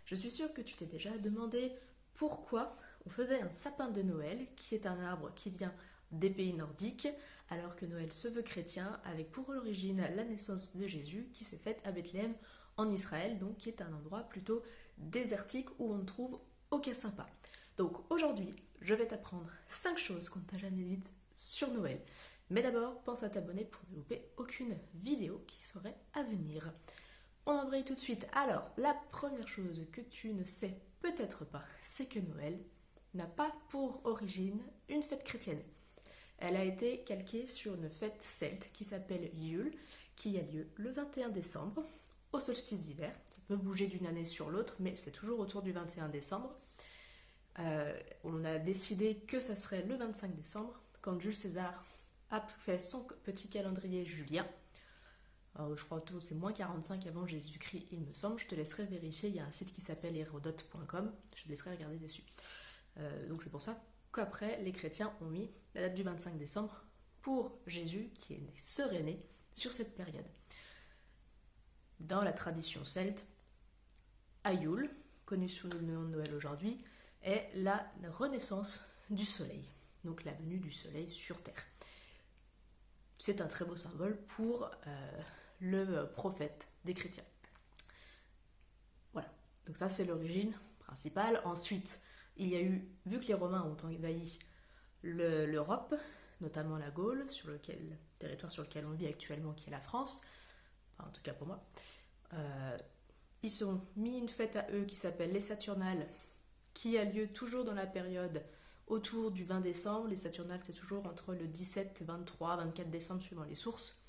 Je suis sûre que tu t'es déjà demandé pourquoi on faisait un sapin de Noël, qui est un arbre qui vient des pays nordiques, alors que Noël se veut chrétien, avec pour origine la naissance de Jésus qui s'est faite à Bethléem en Israël, donc qui est un endroit plutôt désertique où on ne trouve aucun sapin. Donc aujourd'hui, je vais t'apprendre 5 choses qu'on ne t'a jamais dites sur Noël. Mais d'abord, pense à t'abonner pour ne louper aucune vidéo qui serait à venir. On embraye tout de suite. Alors, la première chose que tu ne sais peut-être pas, c'est que Noël n'a pas pour origine une fête chrétienne. Elle a été calquée sur une fête celte qui s'appelle Yule, qui a lieu le 21 décembre, au solstice d'hiver. Ça peut bouger d'une année sur l'autre, mais c'est toujours autour du 21 décembre. On a décidé que ça serait le 25 décembre, quand Jules César a fait son petit calendrier julien. Je crois que c'est moins 45 avant Jésus-Christ, il me semble. Je te laisserai vérifier, il y a un site qui s'appelle hérodote.com, je te laisserai regarder dessus. Donc c'est pour ça qu'après, les chrétiens ont mis la date du 25 décembre pour Jésus, qui serait né sur cette période. Dans la tradition celte, Yule, connu sous le nom de Noël aujourd'hui, est la renaissance du soleil, donc la venue du soleil sur terre. C'est un très beau symbole pour le prophète des chrétiens. Voilà, donc ça c'est l'origine principale. Ensuite, il y a eu, vu que les Romains ont envahi l'Europe, notamment la Gaule, le territoire sur lequel on vit actuellement, qui est la France, enfin, en tout cas pour moi, ils ont mis une fête à eux qui s'appelle les Saturnales, qui a lieu toujours dans la période autour du 20 décembre. Les Saturnales, c'est toujours entre le 17, 23, 24 décembre, suivant les sources.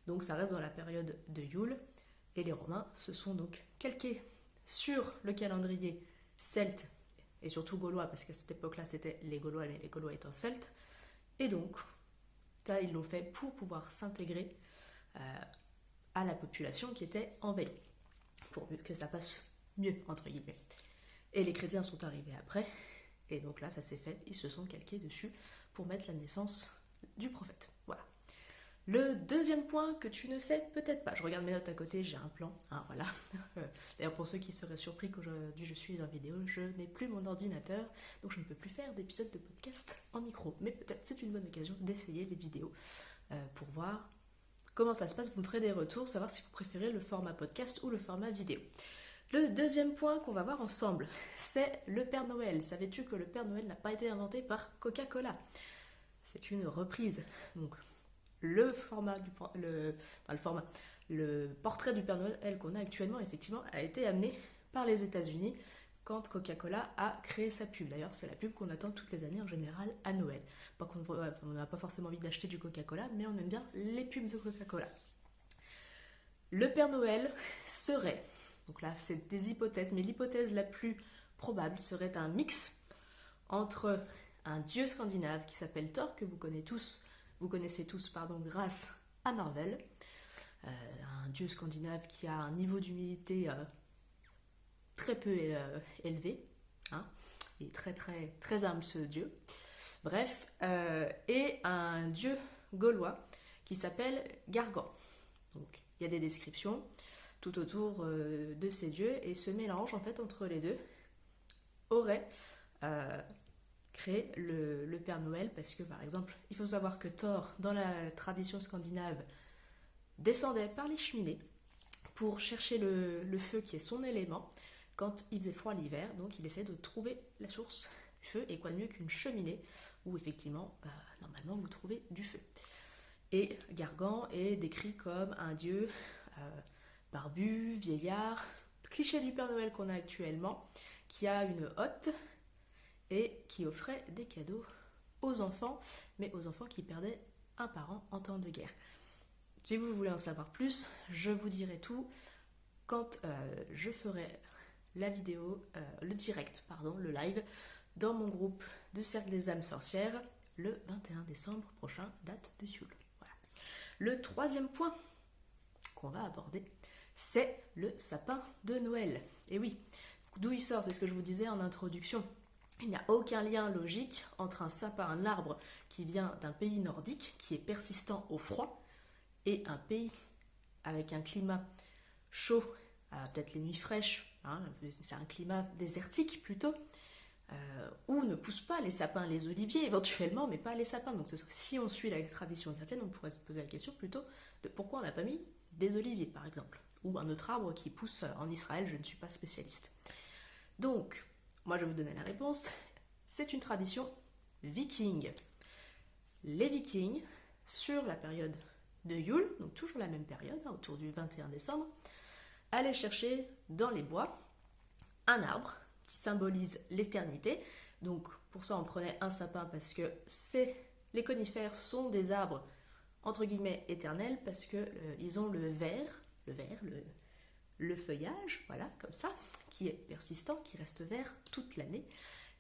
Donc ça reste dans la période de Yule. Et les Romains se sont donc calqués sur le calendrier celte, et surtout gaulois, parce qu'à cette époque-là, c'était les Gaulois, mais les Gaulois étant celtes. Et donc, ça, ils l'ont fait pour pouvoir s'intégrer à la population qui était envahie, pour que ça passe mieux, entre guillemets. Et les chrétiens sont arrivés après, et donc là, ça s'est fait, ils se sont calqués dessus pour mettre la naissance du prophète. Voilà. Le deuxième point que tu ne sais peut-être pas, je regarde mes notes à côté, j'ai un plan, voilà. D'ailleurs, pour ceux qui seraient surpris qu'aujourd'hui je suis en vidéo, je n'ai plus mon ordinateur, donc je ne peux plus faire d'épisodes de podcast en micro. Mais peut-être c'est une bonne occasion d'essayer les vidéos pour voir comment ça se passe. Vous me ferez des retours, savoir si vous préférez le format podcast ou le format vidéo. Le deuxième point qu'on va voir ensemble, c'est le Père Noël. Savais-tu que le Père Noël n'a pas été inventé par Coca-Cola? C'est une reprise. Donc, le portrait du Père Noël qu'on a actuellement, effectivement, a été amené par les États-Unis quand Coca-Cola a créé sa pub. D'ailleurs, c'est la pub qu'on attend toutes les années en général à Noël. On n'a pas forcément envie d'acheter du Coca-Cola, mais on aime bien les pubs de Coca-Cola. Le Père Noël serait, donc là c'est des hypothèses, mais l'hypothèse la plus probable serait un mix entre un dieu scandinave qui s'appelle Thor, que vous connaissez tous grâce à Marvel, un dieu scandinave qui a un niveau d'humilité très peu élevé, il est très très très humble ce dieu, bref, et un dieu gaulois qui s'appelle Gargan. Donc il y a des descriptions tout autour de ces dieux, et ce mélange en fait entre les deux aurait créé le Père Noël, parce que par exemple, il faut savoir que Thor, dans la tradition scandinave, descendait par les cheminées pour chercher le feu qui est son élément quand il faisait froid l'hiver, donc il essayait de trouver la source du feu, et quoi de mieux qu'une cheminée où effectivement, normalement, vous trouvez du feu. Et Gargan est décrit comme un dieu barbu, vieillard, cliché du Père Noël qu'on a actuellement, qui a une hotte et qui offrait des cadeaux aux enfants, mais aux enfants qui perdaient un parent en temps de guerre. Si vous voulez en savoir plus, je vous dirai tout quand je ferai la vidéo, le live, dans mon groupe de Cercle des âmes sorcières, le 21 décembre prochain, date de Yule. Voilà. Le troisième point qu'on va aborder, c'est le sapin de Noël. Et oui, d'où il sort, c'est ce que je vous disais en introduction. Il n'y a aucun lien logique entre un sapin, un arbre qui vient d'un pays nordique, qui est persistant au froid, et un pays avec un climat chaud, peut-être les nuits fraîches, hein, c'est un climat désertique plutôt, où ne poussent pas les sapins, les oliviers éventuellement, mais pas les sapins. Donc si on suit la tradition chrétienne, on pourrait se poser la question plutôt de pourquoi on n'a pas mis des oliviers par exemple, ou un autre arbre qui pousse en Israël, je ne suis pas spécialiste. Donc, moi je vais vous donner la réponse, c'est une tradition viking. Les vikings, sur la période de Yule, donc toujours la même période, hein, autour du 21 décembre, allaient chercher dans les bois un arbre qui symbolise l'éternité. Donc pour ça on prenait un sapin parce que les conifères sont des arbres entre guillemets éternels parce que ils ont le feuillage, voilà, comme ça, qui est persistant, qui reste vert toute l'année,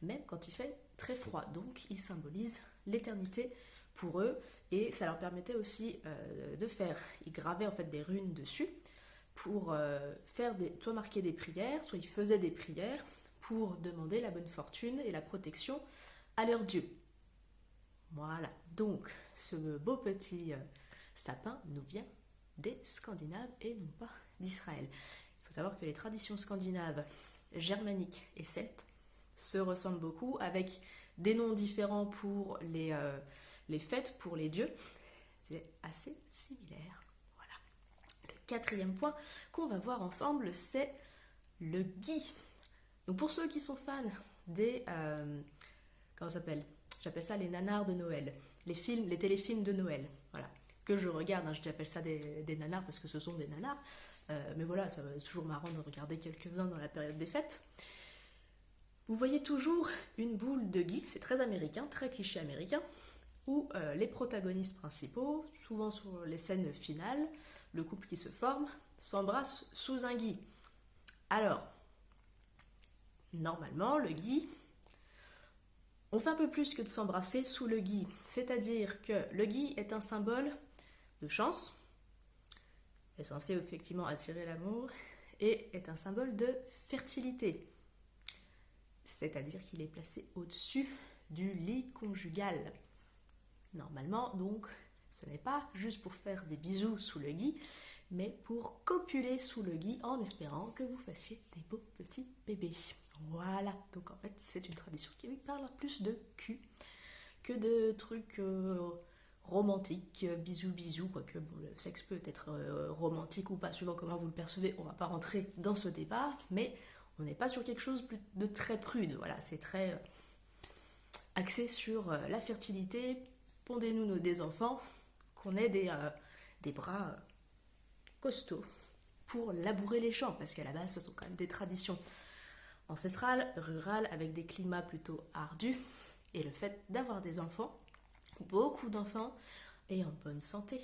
même quand il fait très froid. Donc ils symbolisent l'éternité pour eux, et ça leur permettait aussi ils gravaient en fait des runes dessus pour soit marquer des prières, soit ils faisaient des prières pour demander la bonne fortune et la protection à leur dieu. Voilà, donc ce beau petit sapin nous vient des Scandinaves et non pas d'Israël. Il faut savoir que les traditions scandinaves, germaniques et celtes se ressemblent beaucoup, avec des noms différents pour les fêtes, pour les dieux. C'est assez similaire. Voilà. Le quatrième point qu'on va voir ensemble, c'est le gui. Donc pour ceux qui sont fans des... comment ça s'appelle ? J'appelle ça les nanars de Noël. Les téléfilms de Noël. Voilà. Que je regarde, hein, j'appelle ça des nanars parce que ce sont des nanars. Mais voilà, c'est toujours marrant de regarder quelques-uns dans la période des fêtes. Vous voyez toujours une boule de gui, c'est très américain, très cliché américain, où les protagonistes principaux, souvent sur les scènes finales, le couple qui se forme, s'embrasse sous un gui. Alors, normalement, le gui, on fait un peu plus que de s'embrasser sous le gui. C'est-à-dire que le gui est un symbole de chance, est censé effectivement attirer l'amour, et est un symbole de fertilité. C'est-à-dire qu'il est placé au-dessus du lit conjugal. Normalement, donc, ce n'est pas juste pour faire des bisous sous le gui, mais pour copuler sous le gui en espérant que vous fassiez des beaux petits bébés. Voilà, donc en fait, c'est une tradition qui parle plus de cul que de trucs romantiques, bisous, quoique bon, le sexe peut être romantique ou pas, suivant comment vous le percevez. On ne va pas rentrer dans ce débat, mais on n'est pas sur quelque chose de très prude. Voilà, c'est très axé sur la fertilité. Pondez-nous des enfants, qu'on ait des bras costauds pour labourer les champs, parce qu'à la base, ce sont quand même des traditions ancestrales, rurales, avec des climats plutôt ardus, et le fait d'avoir des enfants, beaucoup d'enfants, et en bonne santé,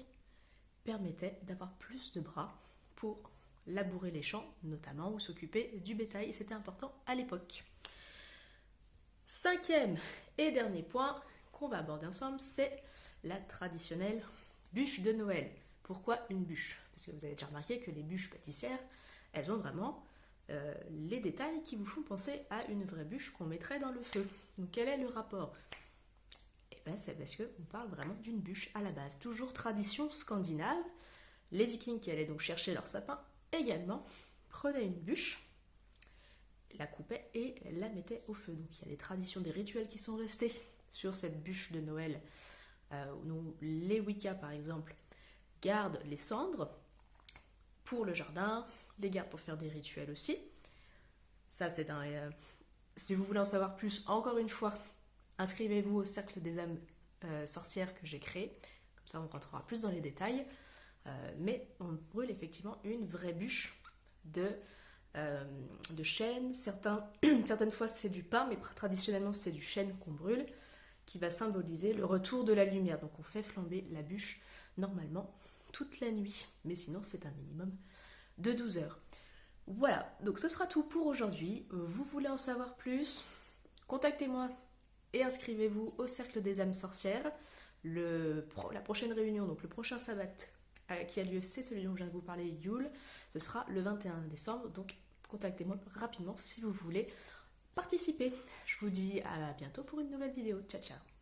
permettait d'avoir plus de bras pour labourer les champs, notamment, ou s'occuper du bétail, et c'était important à l'époque. Cinquième et dernier point qu'on va aborder ensemble, c'est la traditionnelle bûche de Noël. Pourquoi une bûche ? Parce que vous avez déjà remarqué que les bûches pâtissières, elles ont vraiment les détails qui vous font penser à une vraie bûche qu'on mettrait dans le feu. Donc quel est le rapport ? Eh bien c'est parce qu'on parle vraiment d'une bûche à la base. Toujours tradition scandinave. Les Vikings qui allaient donc chercher leur sapin également prenaient une bûche, la coupaient et la mettaient au feu. Donc il y a des traditions, des rituels qui sont restés sur cette bûche de Noël. Où les Wicca par exemple gardent les cendres pour le jardin, les gardent pour faire des rituels aussi. Ça c'est si vous voulez en savoir plus, encore une fois, inscrivez-vous au cercle des âmes sorcières que j'ai créé. Comme ça on rentrera plus dans les détails. Mais on brûle effectivement une vraie bûche de chêne. Certaines fois c'est du pain, mais traditionnellement c'est du chêne qu'on brûle, qui va symboliser le retour de la lumière. Donc on fait flamber la bûche normalement toute la nuit, mais sinon c'est un minimum de 12 heures. Voilà, donc ce sera tout pour aujourd'hui. Vous voulez en savoir plus ? Contactez-moi et inscrivez-vous au Cercle des âmes sorcières. La prochaine réunion, donc le prochain sabbat qui a lieu, c'est celui dont je viens de vous parler, Yule. Ce sera le 21 décembre, donc contactez-moi rapidement si vous voulez participer. Je vous dis à bientôt pour une nouvelle vidéo. Ciao, ciao.